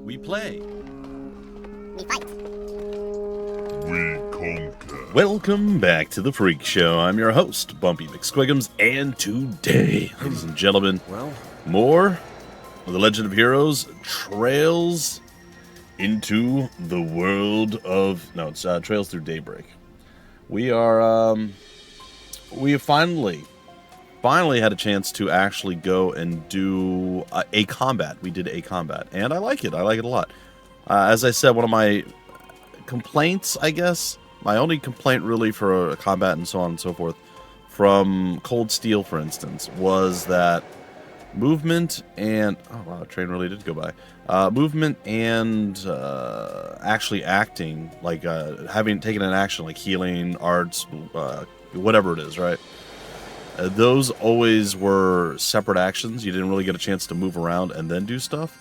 We play. We fight. We conquer. Welcome back to the Freak Show. I'm your host, Bumpy McSquiggums, and today, ladies and gentlemen, more of the Legend of Heroes Trails into the world of... No, it's Trails Through Daybreak. We are, we have finally had a chance to actually go and do a combat. We did a combat, and I like it. I like it a lot. As I said, one of my complaints, I guess, my only complaint really for a combat and so on and so forth, from Cold Steel, for instance, was that movement and... Oh, wow, a train really did go by. Movement and actually acting, like taking an action, like healing, arts, whatever it is, right? Those always were separate actions. You didn't really get a chance to move around and then do stuff.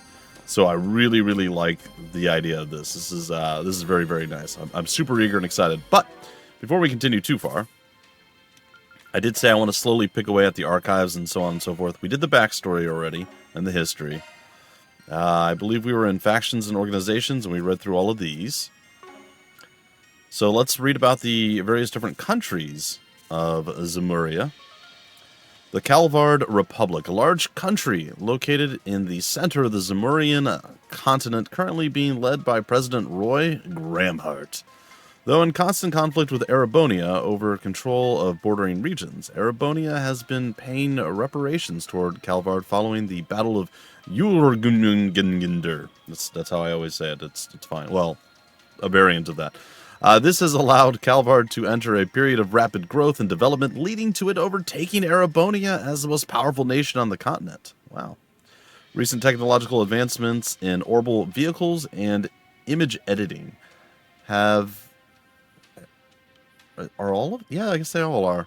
So I really, really like the idea of this. This is very, very nice. I'm super eager and excited. But before we continue too far, I did say I want to slowly pick away at the archives and so on and so forth. We did the backstory already and the history. I believe we were in factions and organizations, and we read through all of these. So let's read about the various different countries of Zemuria. The Calvard Republic, a large country located in the center of the Zemurian continent, currently being led by President Roy Gramhart. Though in constant conflict with Erebonia over control of bordering regions, Erebonia has been paying reparations toward Calvard following the Battle of Jurgunginder. That's how I always say it. It's fine. Well, a variant of that. This has allowed Calvard to enter a period of rapid growth and development, leading to it overtaking Erebonia as the most powerful nation on the continent. Wow. Recent technological advancements in orbital vehicles and image editing have... Are all of... Yeah, I guess they all are.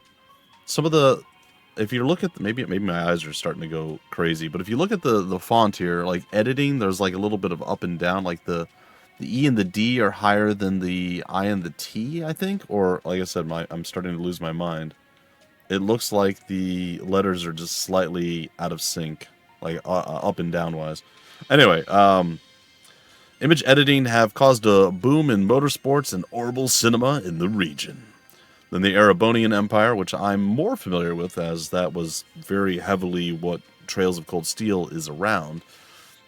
Some of the... If you look at... Maybe my eyes are starting to go crazy, but if you look at the font here, like editing, there's like a little bit of up and down, like the E and the D are higher than the I and the T, I think. Or, like I said, I'm starting to lose my mind. It looks like the letters are just slightly out of sync, like up and down wise. Anyway, image editing have caused a boom in motorsports and orbital cinema in the region. Then the Erebonian Empire, which I'm more familiar with, as that was very heavily what Trails of Cold Steel is around.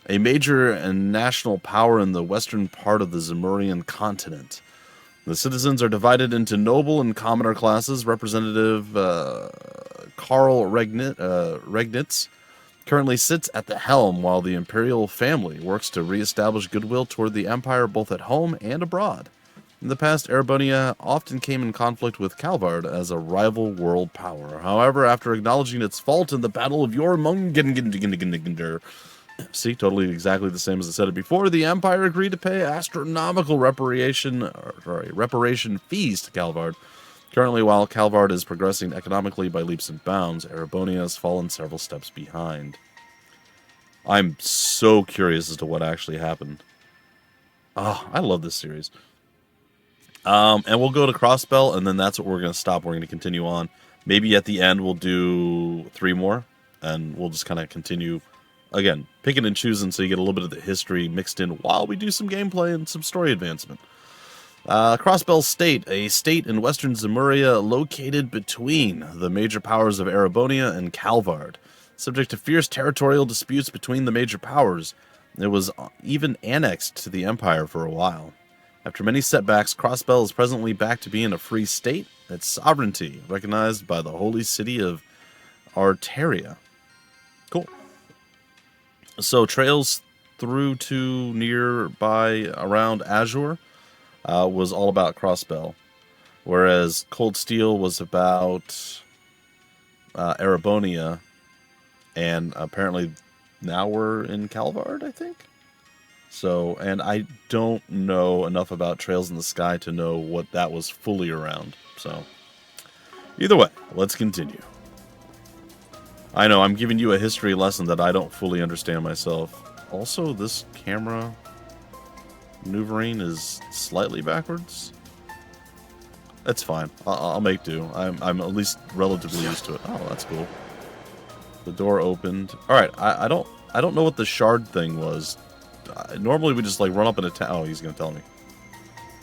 A major and national power in the western part of the Zemurian continent. The citizens are divided into noble and commoner classes. Representative Karl Regnitz currently sits at the helm, while the imperial family works to reestablish goodwill toward the empire both at home and abroad. In the past, Erebonia often came in conflict with Calvard as a rival world power. However, after acknowledging its fault in the Battle of Jormungandr, see, totally exactly the same as I said it before, the Empire agreed to pay astronomical reparation fees to Calvard. Currently, while Calvard is progressing economically by leaps and bounds, Erebonia has fallen several steps behind. I'm so curious as to what actually happened. Oh, I love this series. And we'll go to Crossbell, and then that's what we're going to stop. We're going to continue on. Maybe at the end we'll do 3 more, and we'll just kind of continue, again, picking and choosing so you get a little bit of the history mixed in while we do some gameplay and some story advancement. Crossbell State, a state in western Zemuria located between the major powers of Erebonia and Calvard. Subject to fierce territorial disputes between the major powers, it was even annexed to the Empire for a while. After many setbacks, Crossbell is presently back to being a free state, its sovereignty recognized by the holy city of Arteria. Cool. So Trails through to nearby around Azure was all about Crossbell, whereas Cold Steel was about Erebonia, and apparently now we're in Calvard, I think? So, and I don't know enough about Trails in the Sky to know what that was fully around. So, either way, let's continue. I know, I'm giving you a history lesson that I don't fully understand myself. Also, this camera maneuvering is slightly backwards. That's fine. I'll make do. I'm at least relatively used to it. Oh, that's cool. The door opened. All right, I don't know what the shard thing was. normally we just like run up and attack. Oh, he's gonna tell me.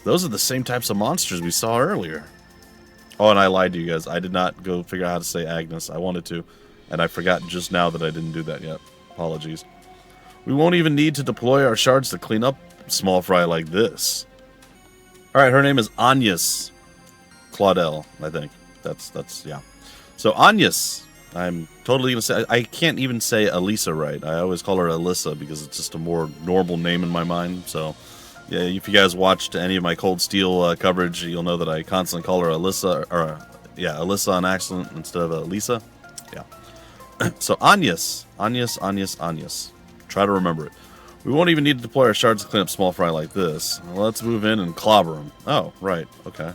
Those are the same types of monsters we saw earlier. Oh, and I lied to you guys. I did not go figure out how to say Agnes. I wanted to, and I forgot just now that I didn't do that yet. Apologies. We won't even need to deploy our shards to clean up small fry like this. All right, her name is Agnes Claudel, I think. That's yeah. So Agnes, I'm totally gonna say. I can't even say Elisa right. I always call her Alyssa because it's just a more normal name in my mind. So yeah, if you guys watched any of my Cold Steel coverage, you'll know that I constantly call her Alyssa, or yeah, Alyssa on accident instead of Elisa. Yeah. So Agnes. Try to remember it. We won't even need to deploy our shards to clean up small fry like this. Let's move in and clobber them. Oh, right. Okay.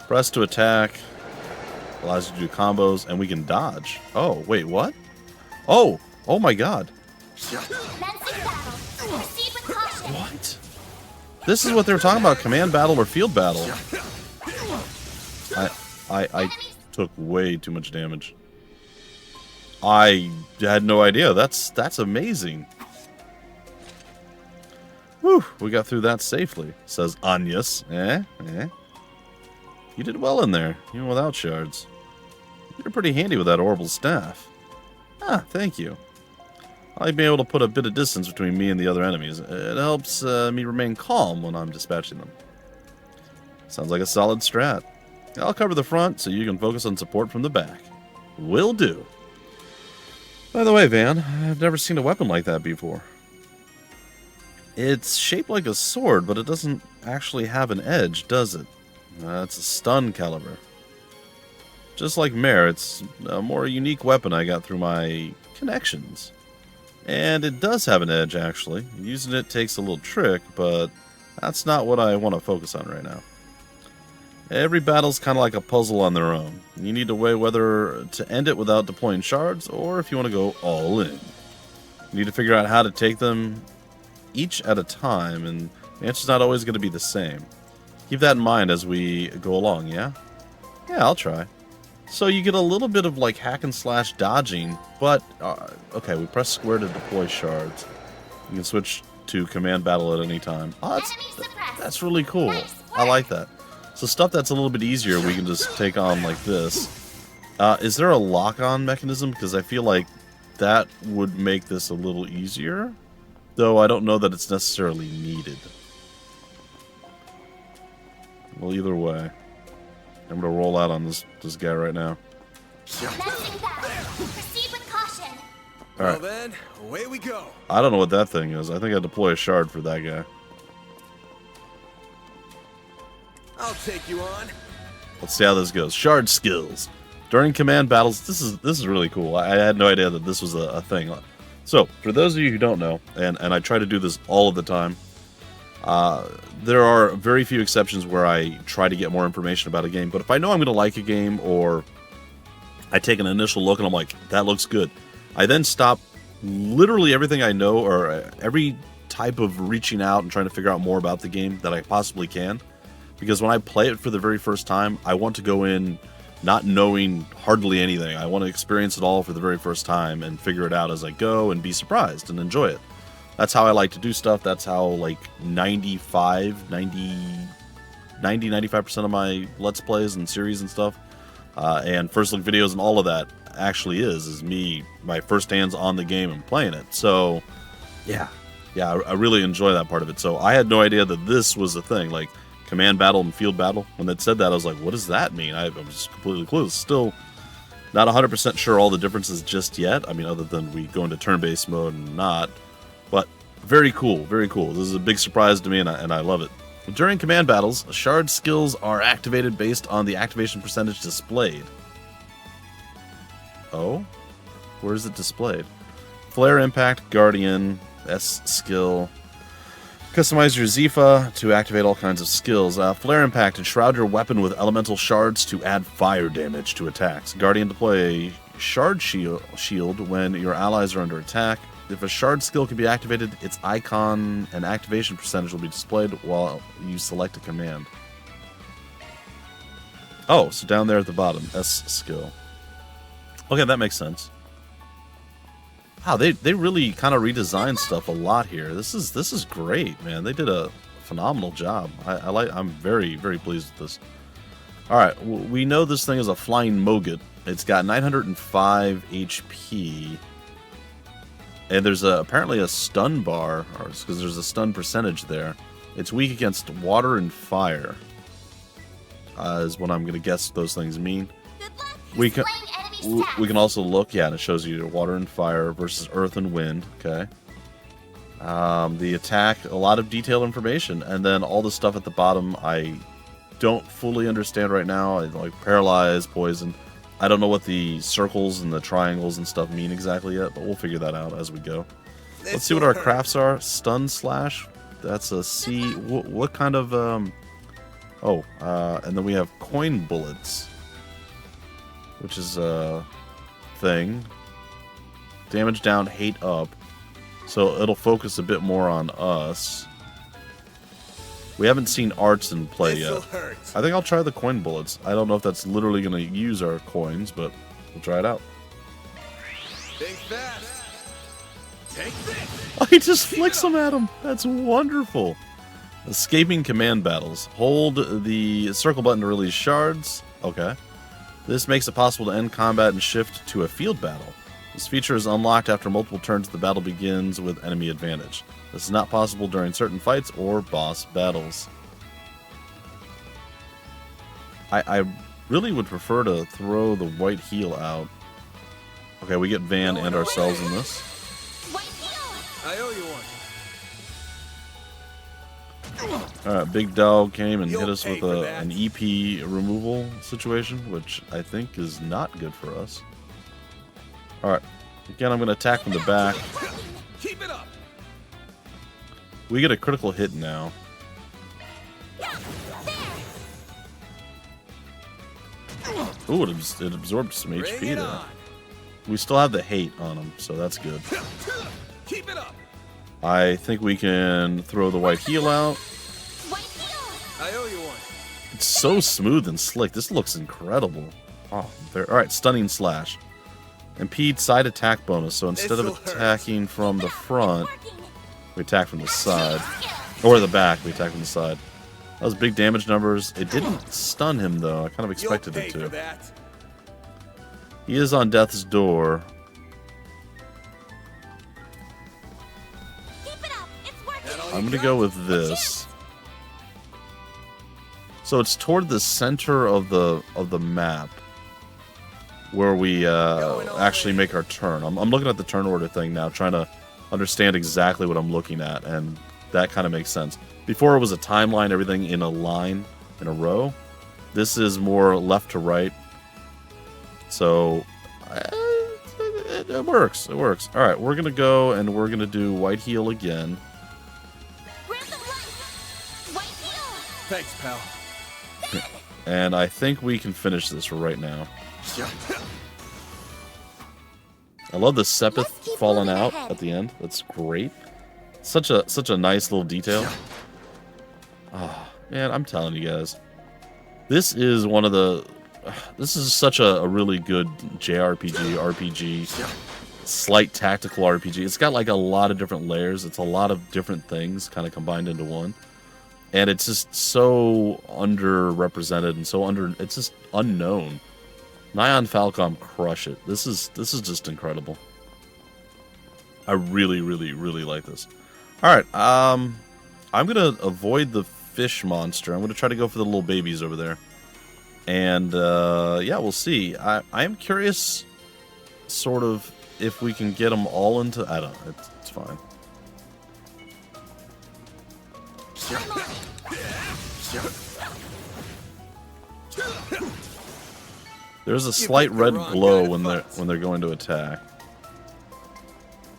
Press to attack. Allows you to do combos, and we can dodge. Oh, wait, what? Oh! Oh my god. What? This is what they were talking about, command battle or field battle. I took way too much damage. I had no idea. That's amazing. Whew, we got through that safely, says Agnes. You did well in there, even without shards. You're pretty handy with that orbital staff. Ah, thank you. I like being able to put a bit of distance between me and the other enemies. It helps me remain calm when I'm dispatching them. Sounds like a solid strat. I'll cover the front so you can focus on support from the back. Will do. By the way, Van, I've never seen a weapon like that before. It's shaped like a sword, but it doesn't actually have an edge, does it? It's a stun caliber. Just like Mare, it's a more unique weapon I got through my connections. And it does have an edge, actually. Using it takes a little trick, but that's not what I want to focus on right now. Every battle's kind of like a puzzle on their own. You need to weigh whether to end it without deploying shards, or if you want to go all in. You need to figure out how to take them each at a time, and the answer's not always going to be the same. Keep that in mind as we go along, yeah? Yeah, I'll try. So you get a little bit of like hack and slash dodging, but okay, we press square to deploy shards. You can switch to command battle at any time. Oh, that's really cool. I like that. So stuff that's a little bit easier we can just take on like this. Is there a lock-on mechanism? Because I feel like that would make this a little easier. Though I don't know that it's necessarily needed. Well, either way. I'm going to roll out on this guy right now. Proceed with caution. Alright. Well then, away we go. I don't know what that thing is. I think I deploy a shard for that guy. I'll take you on. Let's see how this goes. Shard skills. During command battles, this is really cool. I had no idea that this was a thing. So, for those of you who don't know, and I try to do this all of the time, there are very few exceptions where I try to get more information about a game. But if I know I'm going to like a game, or I take an initial look and I'm like, that looks good, I then stop literally everything I know, or every type of reaching out and trying to figure out more about the game that I possibly can. Because when I play it for the very first time, I want to go in not knowing hardly anything. I want to experience it all for the very first time and figure it out as I go and be surprised and enjoy it. That's how I like to do stuff. That's how like 95% of my Let's Plays and series and stuff and first look videos and all of that actually is me, my first hands on the game and playing it. So yeah, I really enjoy that part of it. So I had no idea that this was a thing, like command battle and field battle. When they said that, I was like, what does that mean? I was completely clueless. Still not 100% sure all the differences just yet. I mean, other than we go into turn-based mode and not. But very cool, very cool. This is a big surprise to me, and I love it. During command battles, shard skills are activated based on the activation percentage displayed. Oh? Where is it displayed? Flare, Impact, Guardian, S skill. Customize your Zifa to activate all kinds of skills. Flare Impact, enshroud your weapon with elemental shards to add fire damage to attacks. Guardian, deploy a shard shield when your allies are under attack. If a shard skill can be activated, its icon and activation percentage will be displayed while you select a command. Oh, so down there at the bottom, S skill. Okay, that makes sense. Wow, they really kind of redesigned stuff a lot here. This is great, man. They did a phenomenal job. I'm very, very pleased with this. All right, we know this thing is a flying Mogot. It's got 905 HP, and there's apparently a stun bar, because there's a stun percentage there. It's weak against water and fire, is what I'm gonna guess those things mean. We can also look, yeah, and it shows you water and fire versus earth and wind. Okay. The attack, a lot of detailed information, and then all the stuff at the bottom I don't fully understand right now. Like paralyze, poison. I don't know what the circles and the triangles and stuff mean exactly yet, but we'll figure that out as we go. Let's see what our crafts are. Stun slash. That's a C. What kind of and then we have coin bullets, which is a thing. Damage down, hate up. So it'll focus a bit more on us. We haven't seen arts in play yet. I think I'll try the coin bullets. I don't know if that's literally going to use our coins, but we'll try it out. Think fast. Take this. Oh, he just flicks them at him. That's wonderful. Escaping command battles. Hold the circle button to release shards. Okay. This makes it possible to end combat and shift to a field battle. This feature is unlocked after multiple turns. The battle begins with enemy advantage. This is not possible during certain fights or boss battles. I really would prefer to throw the white heel out. Okay, we get Van and ourselves in this. I owe you one. Alright, Big Dog came and hit us with an EP removal situation, which I think is not good for us. Alright, again I'm going to attack from the back. Keep it up. We get a critical hit now. Ooh, it absorbed some HP there. We still have the hate on him, so that's good. Keep it up. I think we can throw the white heel out. I owe you one. It's so smooth and slick. This looks incredible. Oh, alright, stunning slash. Impede side attack bonus. So instead of attacking from the front, we attack from the side. Or the back, we attack from the side. That was big damage numbers. It didn't stun him, though. I kind of expected it to. He is on death's door. I'm going to go with this. So it's toward the center of the map where we actually make our turn. I'm looking at the turn order thing now, trying to understand exactly what I'm looking at, and that kind of makes sense. Before it was a timeline, everything in a line, in a row. This is more left to right. So it works. It works. All right, we're gonna go and we're gonna do white heel again. Thanks, pal. And I think we can finish this right now. I love the Sepith falling out at the end. That's great. Such a nice little detail. Oh, man, I'm telling you guys. This is one of the... This is such a really good JRPG, RPG, slight tactical RPG. It's got like a lot of different layers. It's a lot of different things kind of combined into one. And it's just so underrepresented and so it's just unknown. Nyan Falcom crush it. This is just incredible. I really, really, really like this. Alright, I'm gonna avoid the fish monster. I'm gonna try to go for the little babies over there. And yeah, we'll see. I am curious sort of if we can get them all into... I don't know, it's fine. There's a slight red glow when they're going to attack.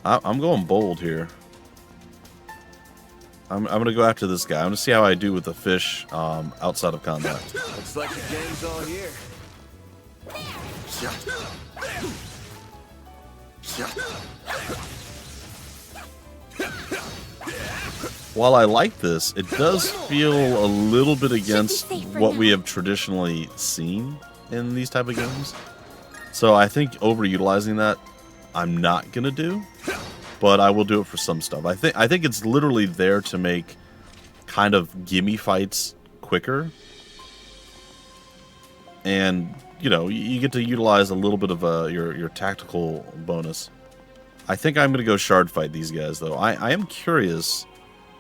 I'm going bold here. I'm gonna go after this guy. I'm gonna see how I do with the fish outside of combat. Looks like the game's all here. While I like this, it does feel a little bit against what we have traditionally seen in these type of games. So I think overutilizing that I'm not gonna do, but I will do it for some stuff. I think it's literally there to make kind of gimme fights quicker, and you know, you get to utilize a little bit of your tactical bonus. I think I'm gonna go shard fight these guys though. I am curious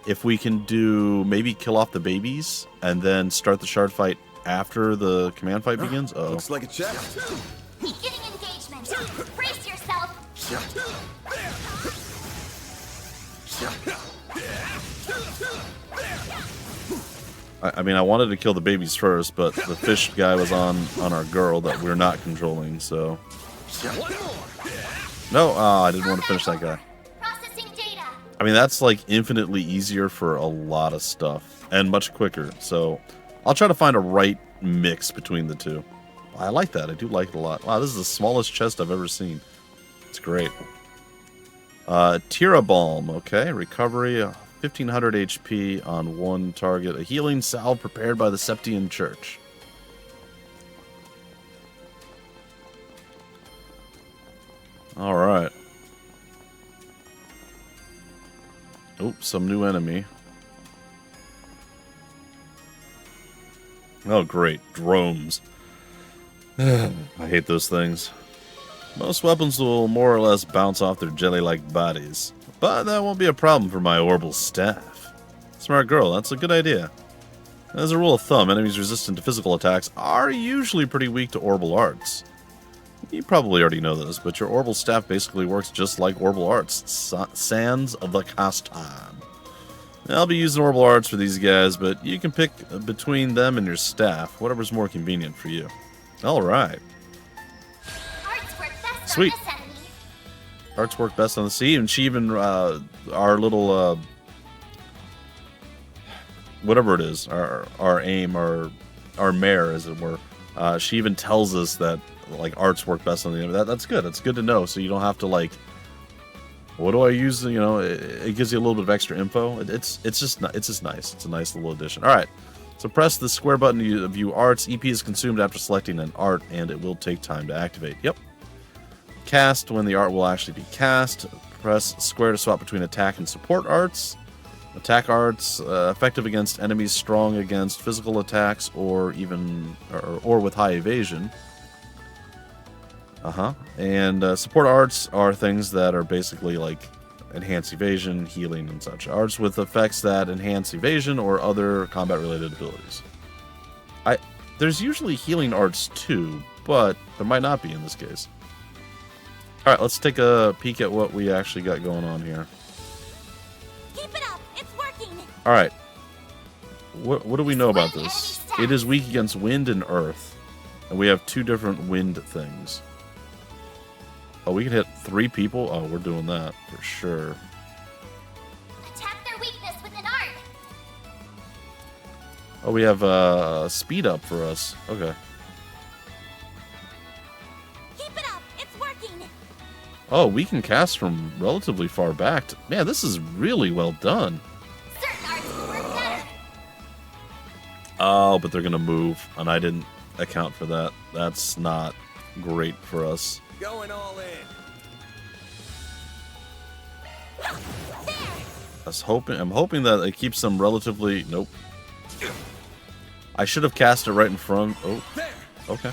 if we can do maybe kill off the babies and then start the shard fight after the command fight begins. Oh, Looks like a chest. Beginning engagement. Brace yourself. I mean, I wanted to kill the babies first, but the fish guy was on our girl that we're not controlling, so... One more. No, I didn't want to finish that guy. Processing data. I mean, that's like infinitely easier for a lot of stuff, and much quicker, so... I'll try to find a right mix between the two. I like that, I do like it a lot. Wow, this is the smallest chest I've ever seen. It's great. Tira Balm, okay, recovery... 1500 HP on one target. A healing salve prepared by the Septian Church. Alright. Oh, some new enemy. Oh, great. Drones. I hate those things. Most weapons will more or less bounce off their jelly-like bodies. But that won't be a problem for my orbital staff. Smart girl, that's a good idea. As a rule of thumb, enemies resistant to physical attacks are usually pretty weak to orbital arts. You probably already know this, but your orbital staff basically works just like orbital arts. Sands of the Castan. I'll be using orbital arts for these guys, but you can pick between them and your staff, whatever's more convenient for you. Alright. Sweet. Arts work best on the sea, and she even, our little, whatever it is, our aim, our mare, as it were, she even tells us that, like, arts work best on the enemy. That's good. That's good to know, so you don't have to, like, what do I use? You know, it gives you a little bit of extra info. It's just nice. It's a nice little addition. All right, so press the square button to view arts. EP is consumed after selecting an art, and it will take time to activate. Yep. Cast when the art will actually be cast. Press square to swap between attack and support arts. Attack arts effective against enemies strong against physical attacks or even or with high evasion. And support arts are things that are basically like enhance evasion, healing, and such. Arts with effects that enhance evasion or other combat related abilities. There's usually healing arts too, but there might not be in this case. Alright, let's take a peek at what we actually got going on here. Keep it up. It's working. Alright. What do we know about this? It is weak against wind and earth. And we have two different wind things. Oh, we can hit 3 people? Oh, we're doing that for sure. Attack their weakness with an art. Oh, we have speed up for us. Okay. Keep it up. It's working. Oh, we can cast from relatively far back. Man, this is really well done. Certain arts will work better. Oh, but they're going to move, and I didn't account for that. That's not great for us. Going all in. I'm hoping that it keeps them relatively... Nope. I should have cast it right in front... Oh, okay.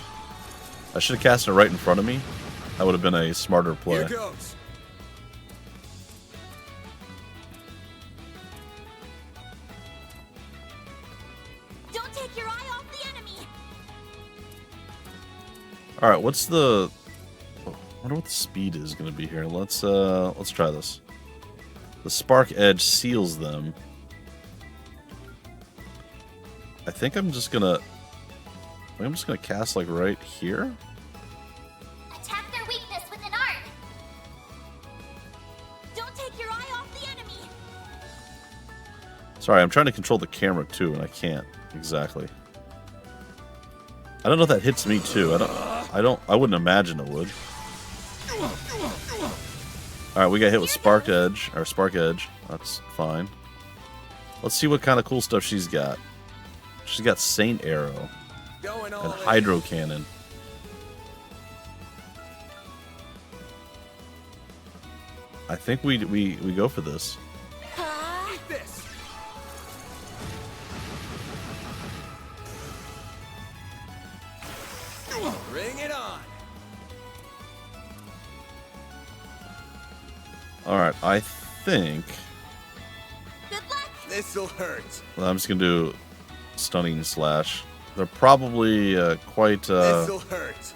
I should have cast it right in front of me. That would have been a smarter play. Here goes. Don't take your eye off the enemy. All right, what's the... I wonder what the speed is going to be here. Let's try this. The spark edge seals them. I think I'm just gonna cast like right here. Attack their weakness with an art. Don't take your eye off the enemy. Sorry, I'm trying to control the camera too, and I can't exactly. I don't know if that hits me too. I wouldn't imagine it would. Alright, we got hit with Spark Edge. That's fine. Let's see what kind of cool stuff she's got. She's got Saint Arrow Going all and in. Hydro Cannon. I think we go for this. Eat this. Bring it on. All right, I think Good luck. This'll hurt. well, I'm just gonna do stunning slash. They're probably quite This'll hurt.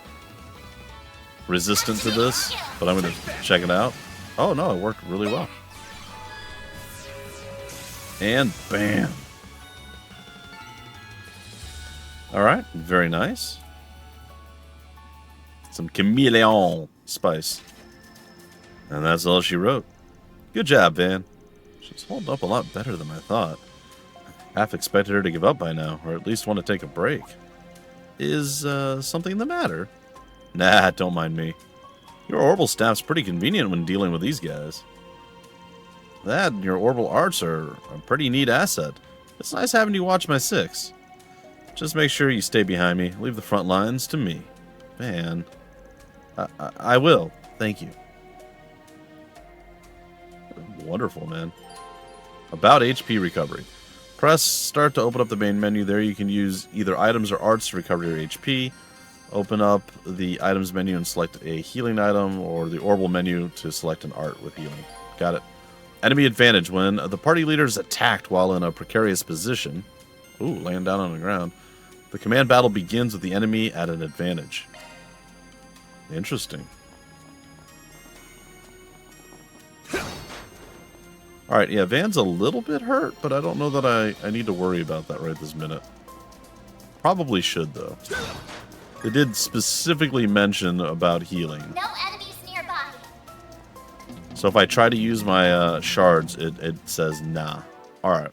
resistant to this, but I'm gonna check it out. Oh no, it worked really well. And bam. All right, very nice. Some chameleon spice. And that's all she wrote. Good job, Van. She's holding up a lot better than I thought. Half expected her to give up by now, or at least want to take a break. Is something the matter? Nah, don't mind me. Your orbital staff's pretty convenient when dealing with these guys. That and your orbital arts are a pretty neat asset. It's nice having you watch my six. Just make sure you stay behind me. Leave the front lines to me. Van. I will. Thank you. Wonderful, man. About HP recovery. Press start to open up the main menu. There you can use either items or arts to recover your HP. Open up the items menu and select a healing item, or the orbital menu to select an art with healing. Got it. Enemy advantage. When the party leader is attacked while in a precarious position, ooh, laying down on the ground, the command battle begins with the enemy at an advantage. Interesting. Alright, yeah, Van's a little bit hurt, but I don't know that I need to worry about that right this minute. Probably should, though. They did specifically mention about healing. No enemies nearby. So if I try to use my shards, it says nah. Alright.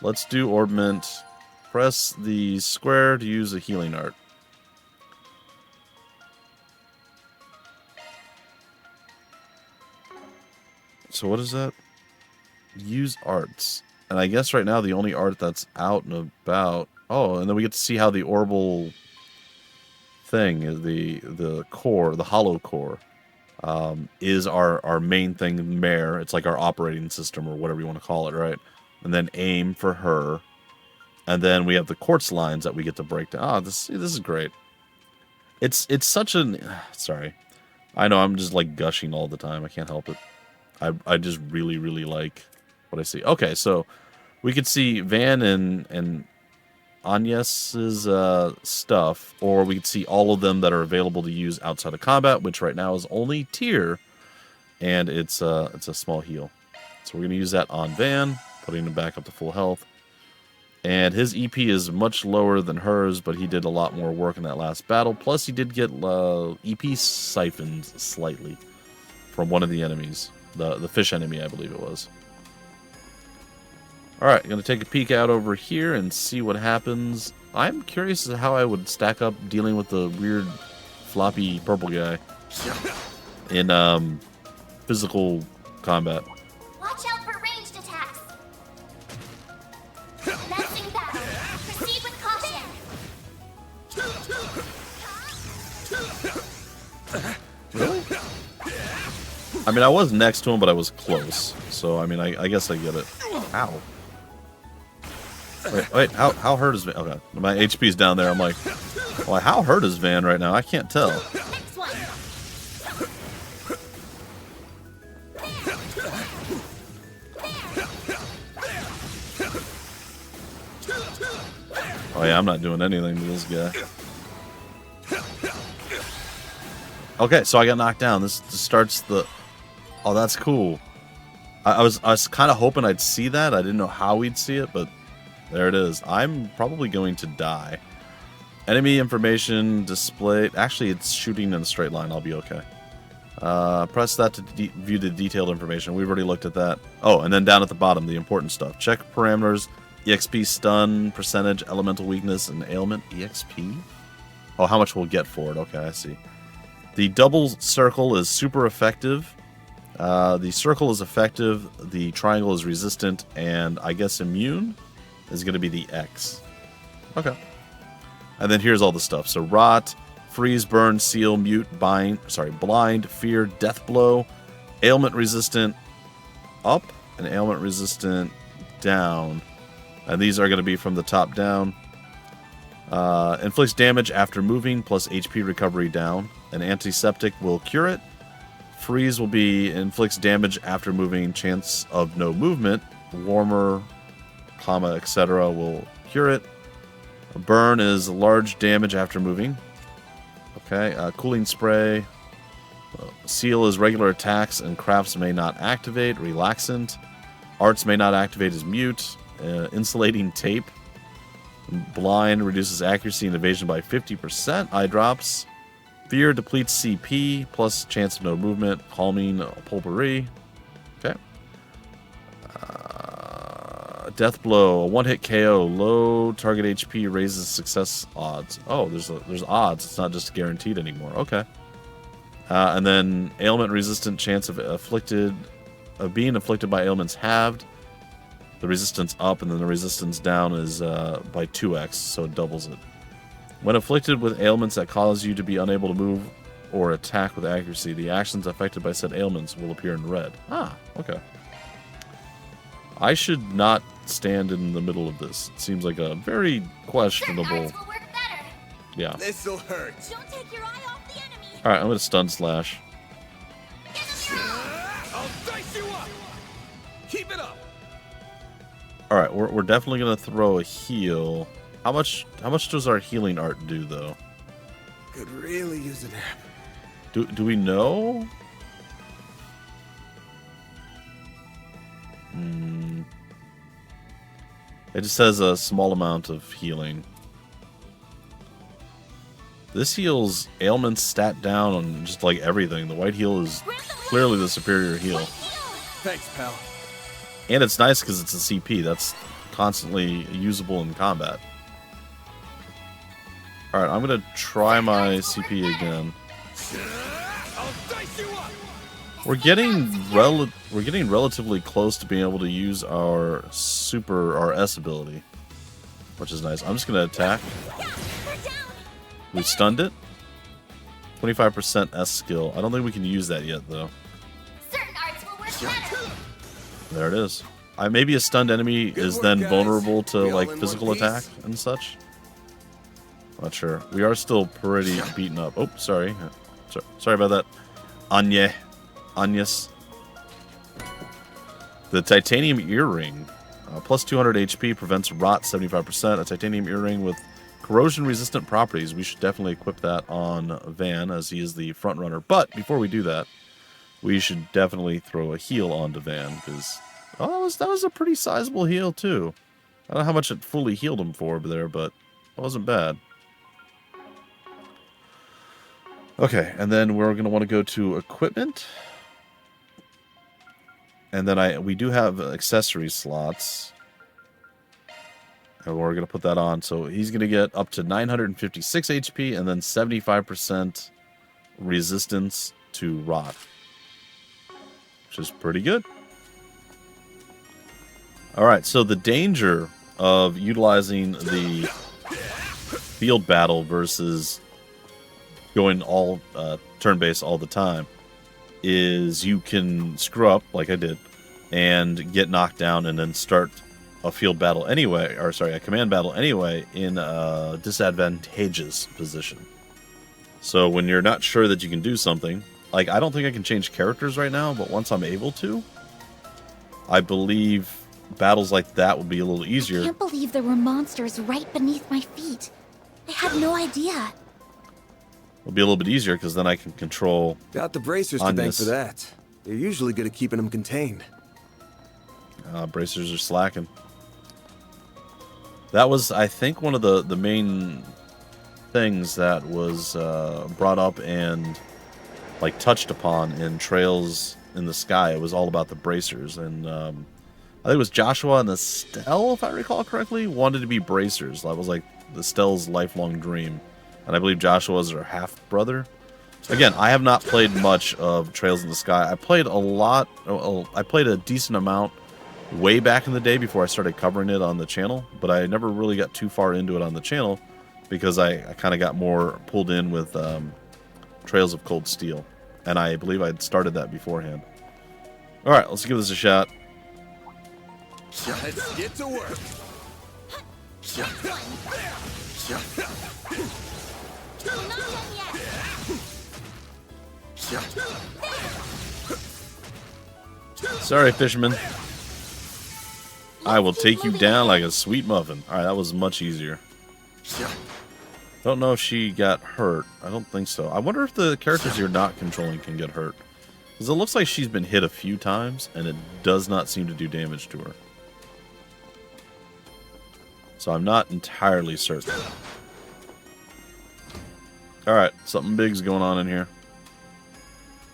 Let's do Orbment. Press the square to use a healing art. So what is that? Use arts. And I guess right now the only art that's out and about... Oh, and then we get to see how the orbital thing, is the core, the hollow core, is our main thing, mare. It's like our operating system or whatever you want to call it, right? And then aim for her. And then we have the quartz lines that we get to break down. Oh, this is great. It's such an... Sorry. I know I'm just like gushing all the time. I can't help it. I just really, really like what I see. Okay, so we could see Van and Agnes's stuff, or we could see all of them that are available to use outside of combat, which right now is only tier, and it's a small heal. So we're going to use that on Van, putting him back up to full health. And his EP is much lower than hers, but he did a lot more work in that last battle. Plus, he did get EP siphoned slightly from one of the enemies. The fish enemy, I believe it was. Alright, going to take a peek out over here and see what happens. I'm curious as to how I would stack up dealing with the weird floppy purple guy in physical combat. Watch out for ranged attacks. Commencing battle. Proceed with caution. Really? I mean, I was next to him, but I was close. So, I mean, I guess I get it. Ow. Wait, how hurt is Van? Okay, my HP's down there. I'm like, well, how hurt is Van right now? I can't tell. Next one. Oh yeah, I'm not doing anything to this guy. Okay, so I got knocked down. This starts the... Oh, that's cool. I was kind of hoping I'd see that. I didn't know how we'd see it, but there it is. I'm probably going to die. Enemy information displayed. Actually, it's shooting in a straight line. I'll be okay. Press that to view the detailed information. We've already looked at that. Oh, and then down at the bottom, the important stuff. Check parameters, EXP stun, percentage, elemental weakness, and ailment. EXP? Oh, how much we'll get for it. Okay, I see. The double circle is super effective. The circle is effective. The triangle is resistant. And I guess immune is going to be the X. Okay. And then here's all the stuff. So rot, freeze, burn, seal, mute, blind, fear, death blow, ailment resistant up and ailment resistant down. And these are going to be from the top down. Inflicts damage after moving plus HP recovery down. An antiseptic will cure it. Freeze will be inflicts damage after moving, chance of no movement. Warmer, comma, etc. will cure it. Burn is large damage after moving. Okay, cooling spray. Seal is regular attacks and crafts may not activate. Relaxant. Arts may not activate as mute. Insulating tape. Blind reduces accuracy and evasion by 50%. Eye drops. Fear depletes CP plus chance of no movement. Calming pulpery. Okay. Death blow, a one-hit KO. Low target HP raises success odds. Oh, there's odds. It's not just guaranteed anymore. Okay. And then ailment resistant chance of being afflicted by ailments halved. The resistance up and then the resistance down is by 2x, so it doubles it. When afflicted with ailments that cause you to be unable to move or attack with accuracy, the actions affected by said ailments will appear in red. Ah, okay. I should not stand in the middle of this. It seems like a very questionable... Certain arts will work better. Yeah. This'll hurt. Don't take your eye off the enemy. Alright, I'm going to stun slash. Give him your all. I'll dice you up. Keep it up. Alright, we're definitely going to throw a heal. How much does our healing art do, though? Could really use a nap. Do we know? It just says a small amount of healing. This heals ailments stat down on just like everything. The white heal is clearly the superior heal. Thanks, pal. And it's nice because it's a CP. That's constantly usable in combat. Alright, I'm going to try my CP again. I'll dice you up. We're getting relatively close to being able to use our S ability, which is nice. I'm just going to attack. We stunned it. 25% S skill. I don't think we can use that yet, though. Certain arts will work better. There it is. Maybe a stunned enemy is work, then guys. vulnerable to We all like in physical one piece? attack and such. Not sure. We are still pretty beaten up. Oh, sorry. Sorry about that. Agnes. The titanium earring. Plus 200 HP, prevents rot 75%. A titanium earring with corrosion-resistant properties. We should definitely equip that on Van, as he is the front runner. But before we do that, we should definitely throw a heal onto Van, because that was a pretty sizable heal too. I don't know how much it fully healed him for there, but it wasn't bad. Okay, and then we're going to want to go to equipment. And then we do have accessory slots. And we're going to put that on. So he's going to get up to 956 HP and then 75% resistance to rot. Which is pretty good. Alright, so the danger of utilizing the field battle versus going all turn-based all the time is you can screw up, like I did, and get knocked down and then start a field battle anyway, or sorry, a command battle anyway, in a disadvantageous position. So when you're not sure that you can do something, like I don't think I can change characters right now, but once I'm able to, I believe battles like that will be a little I easier. can't believe there were monsters right beneath my feet. I had no idea. Will be a little bit easier because then I can control. Got the bracers to thank Agnes. for that. They're usually good at keeping them contained. Bracers are slacking. That was, I think, one of the main things that was brought up and like touched upon in Trails in the Sky. It was all about the bracers, and I think it was Joshua and Estelle, if I recall correctly, wanted to be bracers. That was like Estelle's lifelong dream, and I believe Joshua was her half brother. Again, I have not played much of Trails in the Sky. I played a lot. I played a decent amount way back in the day before I started covering it on the channel, but I never really got too far into it on the channel because I kind of got more pulled in with Trails of Cold Steel, and I believe I'd started that beforehand. Alright, let's give this a shot. Let's get to work. Not done yet. Sorry, fisherman. I will take you down like a sweet muffin. Alright, that was much easier. Don't know if she got hurt. I don't think so. I wonder if the characters you're not controlling can get hurt. Because it looks like she's been hit a few times, and it does not seem to do damage to her. So I'm not entirely certain. Alright, something big's going on in here.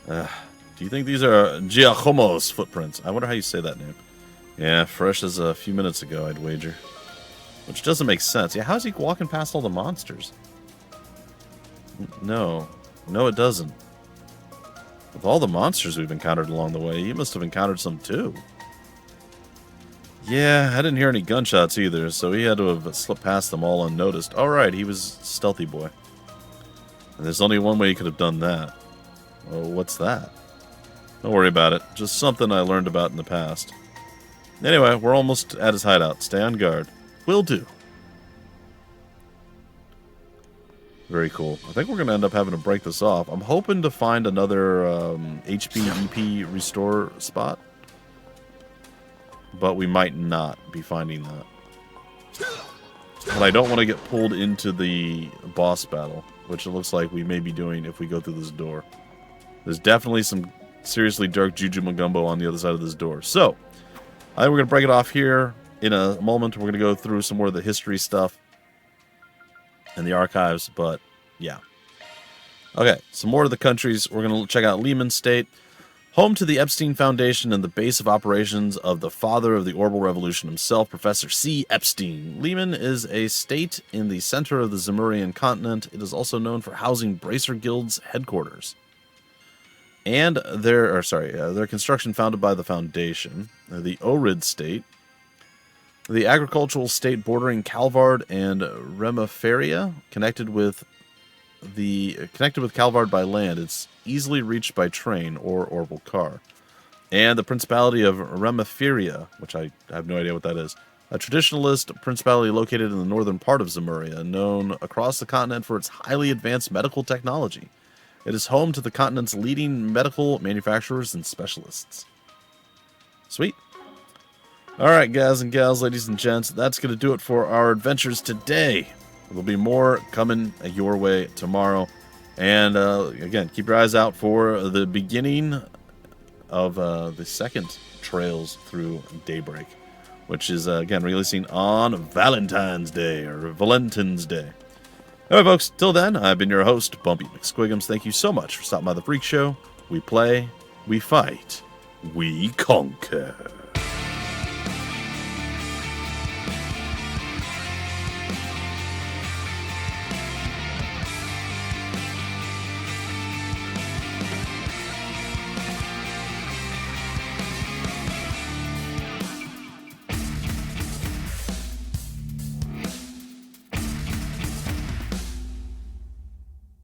Do you think these are Giacomo's footprints? I wonder how you say that name. Yeah, fresh as a few minutes ago, I'd wager. Which doesn't make sense. Yeah, how's he walking past all the monsters? No. No, it doesn't. With all the monsters we've encountered along the way, you must have encountered some too. Yeah, I didn't hear any gunshots either, so he had to have slipped past them all unnoticed. Alright, he was stealthy boy. And there's only one way he could have done that. Oh, what's that? Don't worry about it. Just something I learned about in the past. Anyway, we're almost at his hideout. Stay on guard. Will do. Very cool. I think we're going to end up having to break this off. I'm hoping to find another HP EP restore spot. But we might not be finding that. But I don't want to get pulled into the boss battle, which it looks like we may be doing if we go through this door. There's definitely some seriously dark Juju Magumbo on the other side of this door. So, I think we're going to break it off here. In a moment, we're going to go through some more of the history stuff and the archives, but yeah. Okay, some more of the countries. We're going to check out Lehman State, home to the Epstein Foundation and the base of operations of the father of the Orbital Revolution himself, Professor C. Epstein. Lehman is a state in the center of the Zemurian continent. It is also known for housing Bracer Guild's headquarters. And their construction founded by the Foundation, the Orid State, the agricultural state bordering Calvard and Remiferia, connected with Calvard by land. It's easily reached by train or orbital car. And the Principality of Remiferia, which I have no idea what that is, a traditionalist principality located in the northern part of Zemuria, known across the continent for its highly advanced medical technology. It is home to the continent's leading medical manufacturers and specialists. Sweet. Alright, guys and gals, ladies and gents, that's going to do it for our adventures today. There'll be more coming your way tomorrow. And, again, keep your eyes out for the beginning of the second Trails through Daybreak, which is, again, releasing on Valentine's Day, or Valentine's Day. Alright, folks, till then, I've been your host, Bumpy McSquigums. Thank you so much for stopping by the Freak Show. We play, we fight, we conquer.